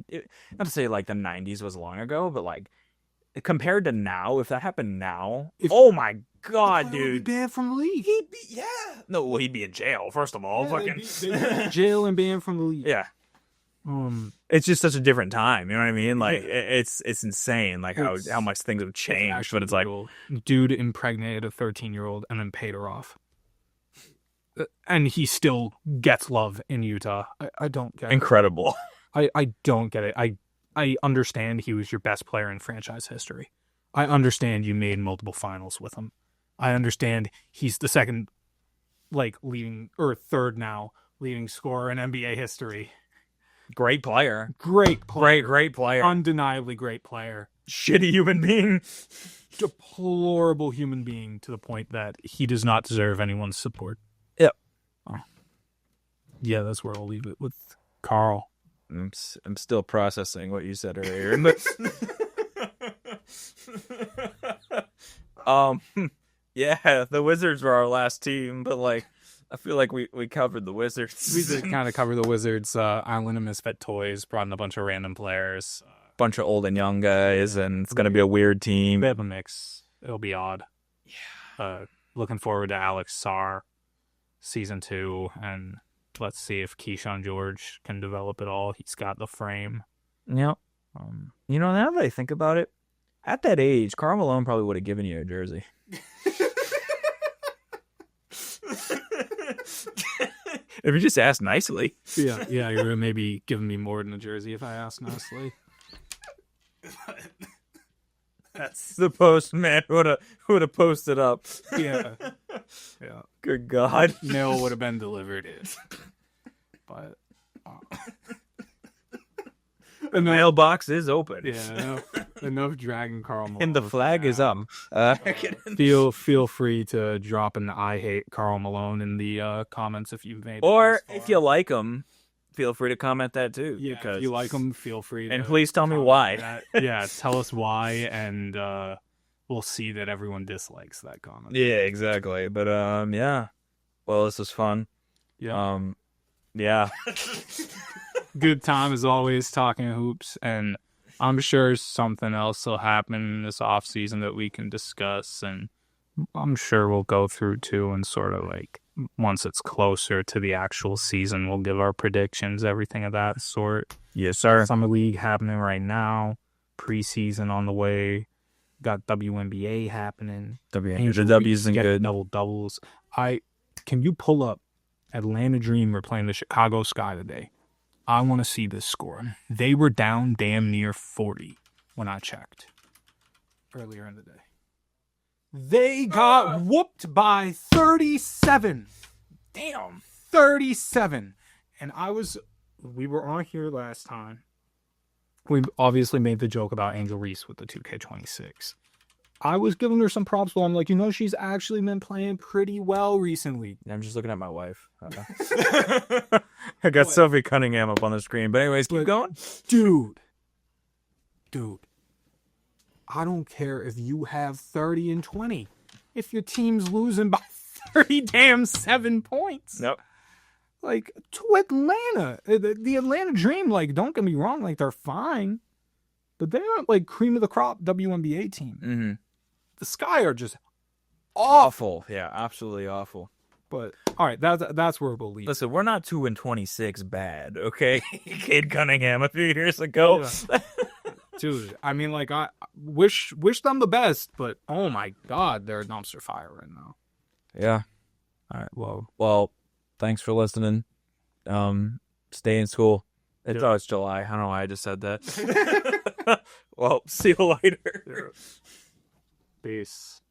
not to say like the 90s was long ago, but like compared to now, if that happened now, oh my God, dude. He'd be banned from the league. No, well, he'd be in jail, first of all. They'd be jail and banned from the league. Yeah. It's just such a different time, you know what I mean? Like it's insane, like how much things have changed. But it's like, dude impregnated a 13-year-old and then paid her off, and he still gets love in Utah. I don't get incredible. I don't get it. I understand he was your best player in franchise history. I understand you made multiple finals with him. I understand he's the second, like leading or third now leading scorer in NBA history. Great player. Great player. Great player. Undeniably great player. Shitty human being. Deplorable human being to the point that he does not deserve anyone's support. Yep. Oh. Yeah, that's where I'll leave it with Carl. I'm still processing what you said earlier. Yeah, the Wizards were our last team, but like I feel like we covered the Wizards. We did kind of cover the Wizards. Island of Misfit Toys brought in a bunch of random players. Bunch of old and young guys, and it's going to be a weird team. We have a mix. It'll be odd. Yeah. Looking forward to Alex Sarr season 2, and let's see if Keyshawn George can develop it all. He's got the frame. Yep. You know, now that I think about it, at that age, Karl Malone probably would have given you a jersey. If you just asked nicely. Yeah, you're maybe giving me more than a jersey if I ask nicely. That's the postman who would have posted up. Yeah. Good God. Mail would have been delivered. But the mailbox is open. Yeah, enough dragging Karl Malone. And the flag is up. Feel free to drop an "I hate Karl Malone" in the comments if you've made it. Or if you like him, feel free to comment that too. Yeah, if you like him, feel free to. And please tell me why. That. Yeah, tell us why, and we'll see that everyone dislikes that comment. Yeah, exactly. But yeah. Well, this was fun. Yeah. Yeah. Good time as always talking hoops, and I'm sure something else will happen in this off season that we can discuss, and I'm sure we'll go through too, and sort of like once it's closer to the actual season, we'll give our predictions, everything of that sort. Yes, sir. Summer League happening right now, preseason on the way, got WNBA happening. The W's and good double doubles. Can you pull up Atlanta Dream? We're playing the Chicago Sky today. I want to see this score. They were down damn near 40 when I checked earlier in the day. They got whooped by 37. Damn. 37. And we were on here last time. We obviously made the joke about Angel Reese with the 2K26. I was giving her some props, but I'm like, she's actually been playing pretty well recently. I'm just looking at my wife. I got Sophie Cunningham up on the screen. But anyways, keep going. Dude. I don't care if you have 30 and 20. If your team's losing by 7 points. Nope. Like, to Atlanta. The Atlanta Dream, like, don't get me wrong, like, they're fine. But they aren't, like, cream of the crop WNBA team. Mm-hmm. The Sky are just awful. Yeah, absolutely awful. But all right, that's where we'll leave. Listen, we're not 2-26 bad, okay? Cade Cunningham a few years ago. Yeah. Dude, I mean, like, I wish them the best, but oh my God, they're a dumpster fire right now. Yeah. All right. Well, thanks for listening. Stay in school. It's July. I don't know why I just said that. Well, see you later. Peace.